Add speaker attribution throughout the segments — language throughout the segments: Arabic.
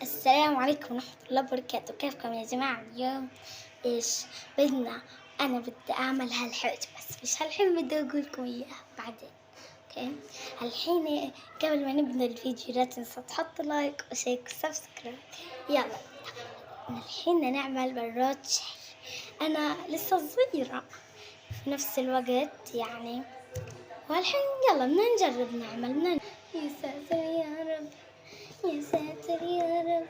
Speaker 1: السلام عليكم ورحمة الله وبركاته. كيفكم يا جماعة؟ اليوم أنا بدي أعمل هالحوت، بس مش هالحين، بدي أقول لكم إياه بعدين. أوكي، الحين قبل ما نبدأ الفيديو لا تنسى تحط لايك وشيك وسبسكرايب. يلا الحين نعمل براد شاي. أنا لسه صغيرة في نفس الوقت يعني، والحين يلا بدنا نجرب نعمل. يا ساتر يا رب، يا ساتر يا رب.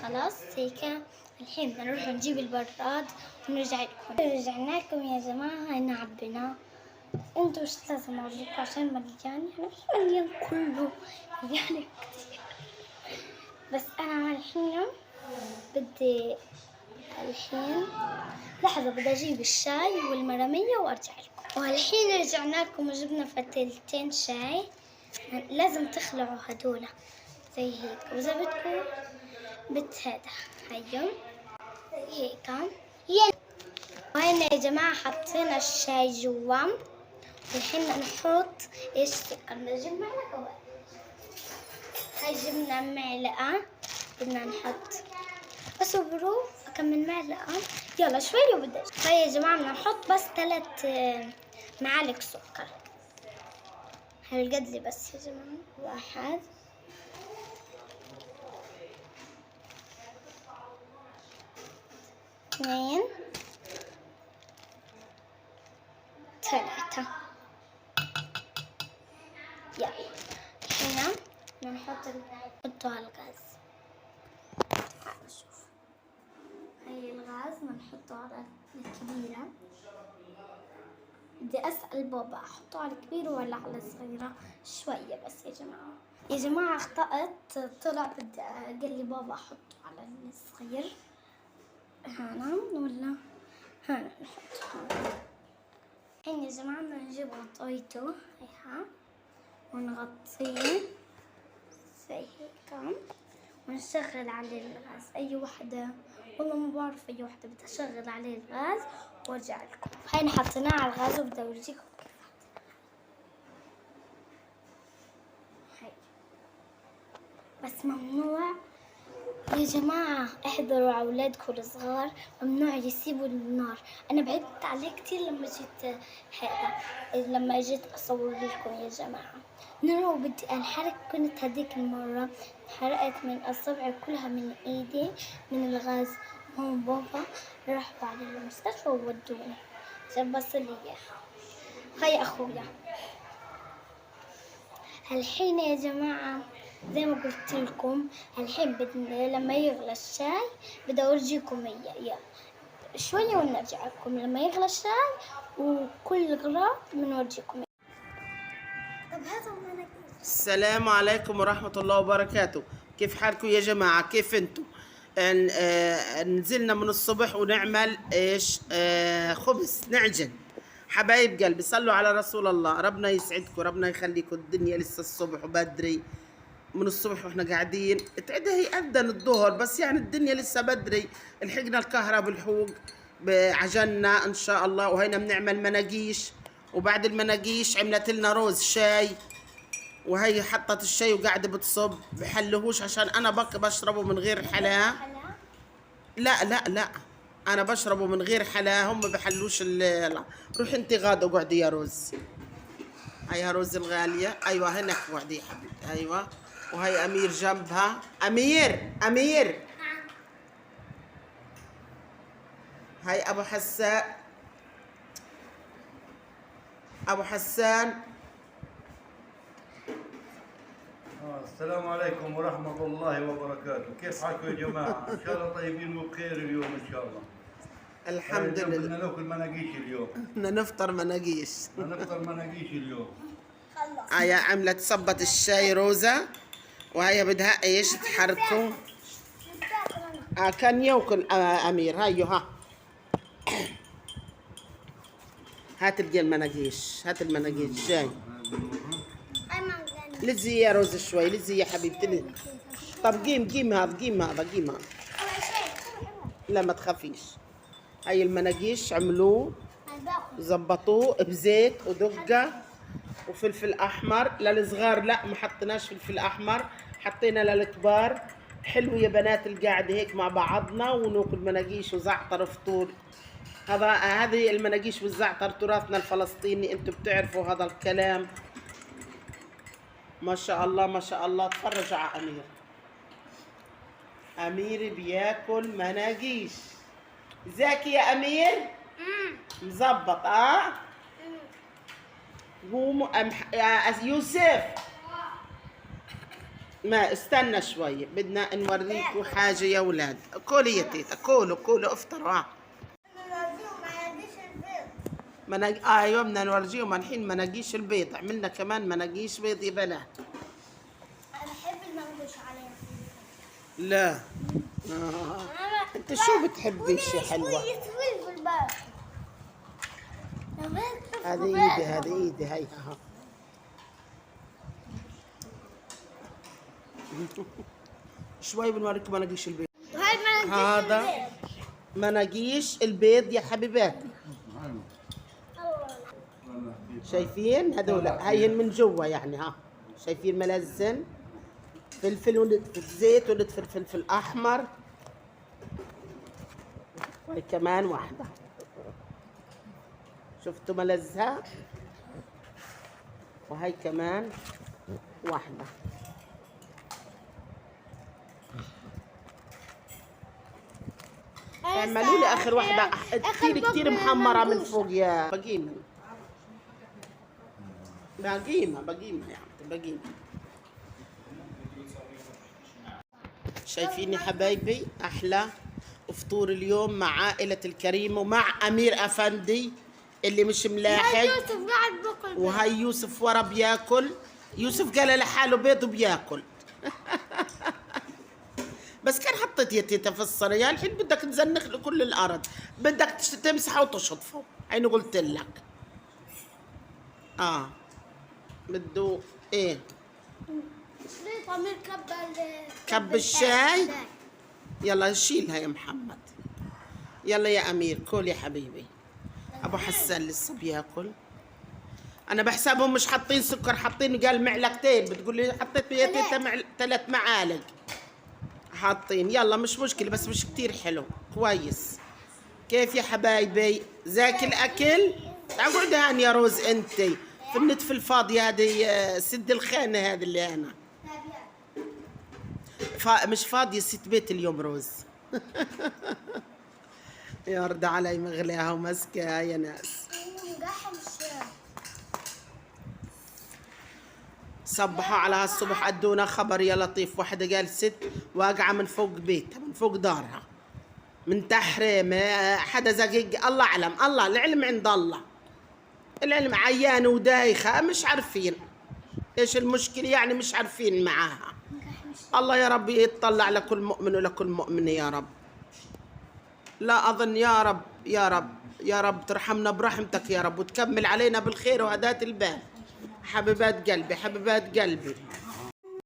Speaker 1: خلاص هيك، الحين بدنا نروح نجيب البراد ونرجع لكم. رجعنا لكم يا جماعة، هنا عبيناه. انتوا وش لازم اوريكم عشان مليان؟ يعني مش مليان كله، يعني كتير. بس انا الحين الحين لحظة، بدي اجيب الشاي والمرامية وارجع لكم. والحين رجعنا لكم وجبنا فتيلتين شاي. لازم تخلعوا هدول زي هيك، وإذا بدكم هذا هيو زي هيك. وهنا يا جماعة حطينا الشاي جوا، والحين نحط سكر. نجيب معلقة واحدة. هاي جبنا معلقة، بدنا نحط، اصبروا أكمل معلقة. يلا شوي وبدأ. هاي يا جماعة بدنا نحط بس 3 معالق سكر، هالقد لي بس يا جماعة. 1 2 3. يلا هنا نحطه على الغاز. تعالوا شوف، هاي الغاز بنحطه على الكبيرة. بدي أسأل بابا أحطه على الكبيرة ولا على الصغيرة؟ شوية بس يا جماعة. يا جماعة أخطأت، طلع بدي قال لي بابا أحطه على الصغير. هنا ولا هنا نحطه هنا. الحين يا جماعة بدنا نجيب غطايته هيها ونغطيه زي هيك، ونشغل عليه الغاز. أي وحدة، والله ما بعرف أي وحدة، بدي أشغل عليه الغاز وارجع لكم. هين حطيناه على الغاز وبدي أورجيكم كيف. هاي بس ممنوع يا جماعة، احذروا على أولادكم الصغار، ممنوع يسيبوا النار. أنا بعدت عليه كتير لما جيت أصور لكم يا جماعة. نرى بدي أنحرق. كنت هذيك المرة حرقت من أصابعي كلها من إيدي من الغاز. هون بابا راحوا على المستشفى وودوني عشان بصل لي إياها. هاي أخويا. الحين يا جماعة زي ما قلت لكم، الحين لما يغلى الشاي بدي أورجيكم إياه. يلا شوية ونرجع لكم لما يغلى الشاي، وكل غراض بنورجيكم إياه. طب هذا
Speaker 2: السلام عليكم ورحمة الله وبركاته. كيف حالكم يا جماعة؟ كيف انتم؟ نزلنا من الصبح ونعمل ايش؟ خبز نعجن. حبايب قلبي صلوا على رسول الله. ربنا يسعدكم، ربنا يخليكم. الدنيا لسه الصبح وبدري، من الصبح واحنا قاعدين. تعدها هي أذن الظهر، بس يعني الدنيا لسه بدري. لحقنا الكهرباء بالحوق، عجلنا ان شاء الله. وهينا بنعمل مناقيش، وبعد المناقيش عملت لنا روز شاي. وهي حطت الشاي وقاعده بتصب. بحلهوش عشان انا بشربه من غير حلا. لا لا لا، انا بشربه من غير حلا، هم بحلوش. لا. روحي انت غاده اقعدي يا روز. هيها روز الغاليه. ايوه هناك اقعدي يا حبيبتي. ايوه. وهي امير جنبها. امير. هاي ابو حسان.
Speaker 3: السلام عليكم ورحمة الله وبركاته. كيف حالكم يا جماعة؟ إن شاء الله طيبين وبخير اليوم إن شاء الله.
Speaker 2: الحمد لله.
Speaker 3: بدنا ناكل مناقيش اليوم.
Speaker 2: بدنا نفطر مناقيش.
Speaker 3: اليوم.
Speaker 2: هيا عملت صبت الشاي روزة، وهي بدها ايش تحركوا. كان ياكل امير. هايو ها، هات المناقيش، هات المناقيش جاي. لزي يا روز شوي، لزي يا حبيبتي. طب قيم هذا. لا ما تخافيش. هاي المناقيش عملوه، زبطوه بزيت ودقة وفلفل احمر. للصغار لا، ما حطيناش فلفل احمر، حطينا للكبار. حلو يا بنات القعدة هيك مع بعضنا وناكل مناقيش وزعتر فطور. هذه المناقيش والزعتر تراثنا الفلسطيني، انتم بتعرفوا هذا الكلام. ما شاء الله ما شاء الله. تفرجوا على امير. امير بياكل مناقيش. زاكي يا امير؟ مزبط هو يوسف ما استنى شوي، بدنا نوريكم حاجة يا ولاد. كولي يا تيتا، كولوا افطروا. ايوه بدنا نورجيهم الحين مناقيش البيض. عملنا كمان مناقيش بيض يا بنات.
Speaker 1: انا بحب المنقوش عليها.
Speaker 2: لا انت شو بتحبي شي حلوة؟ هذه ايدي هي ها. شوي بنوريكم مناقيش البيض. هذا مناقيش البيض يا حبيباتي. شايفين هذول؟ هايين من جوا يعني ها. شايفين ملزن فلفل ونتفة زيت ونتفة فلفل احمر. وهي كمان واحدة. شفتوا ملزها؟ وهي كمان واحدة. اعملوا لي اخر واحدة كثير محمرة من فوق يا بقيمة. بقيمة يا عمتي بقيمة. شايفين يا حبايبي احلى فطور اليوم مع عائلة الكريم ومع امير افندي اللي مش ملاحق. وهي يوسف ورا بياكل. يوسف قال لحاله بيض وبياكل. بس كان حطيت يا تيتا في الصينية. الحين بدك تزنخ لكل الارض، بدك تمسحه وتشطفه. عيني قلت لك. بده ايه؟ كب الشاي. يلا شيلها يا محمد. يلا يا امير كل يا حبيبي. ابو حسان لسه بياكل. انا بحسابهم مش حاطين سكر، حاطين قال معلقتين. بتقول لي حطيت يا تيتا 3 معالق حاطين. يلا مش مشكله بس مش كتير حلو. كويس. كيف يا حبايبي؟ زاكي الاكل؟ اقعد هان يا روز انتي في النتف الفاضيه هذه. سد الخانه هذه اللي هنا مش فاضيه. ست بيت اليوم روز. يرضى علي مغلاها ومسكها يا ناس. صبحوا على هالصبح ادونا خبر يا لطيف. واحدة قال ست واقعة من فوق بيتها، من فوق دارها، من تحريم. حدا زقيق الله اعلم. الله العلم عند الله. العلم عيانة ودايخة مش عارفين ايش المشكلة يعني. مش عارفين معاها. الله يا رب يتطلع لكل مؤمن ولكل مؤمنة يا رب. لا أظن يا رب يا رب يا رب ترحمنا برحمتك يا رب وتكمل علينا بالخير وهداة البال. حبيبات قلبي حبيبات قلبي.